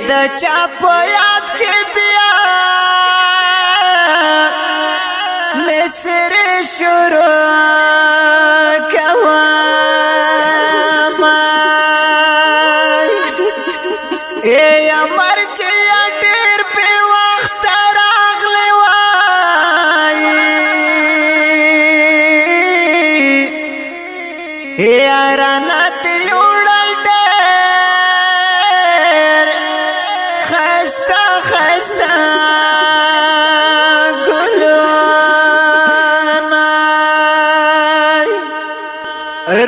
د چا په یاد کې بیا مصر شروع کوم ای امر کې ډېر په وخت راغلی وای ای رانت یوړل ډېر خسته خسته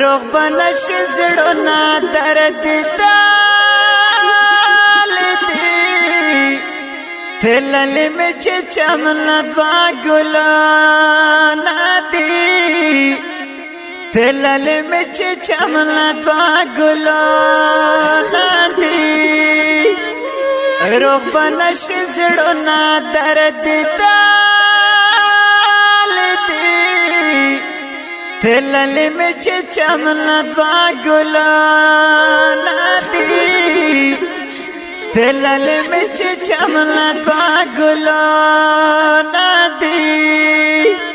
روغ بنش زړونه درد تلل می چې چمن دوا ګلونه دي تلل می چې چمن دوا ګلونه دي روغ بنش زړونه درد تلل می چې چمن دوا ګلونه دي تلل می چې چمن دوا ګلونه دي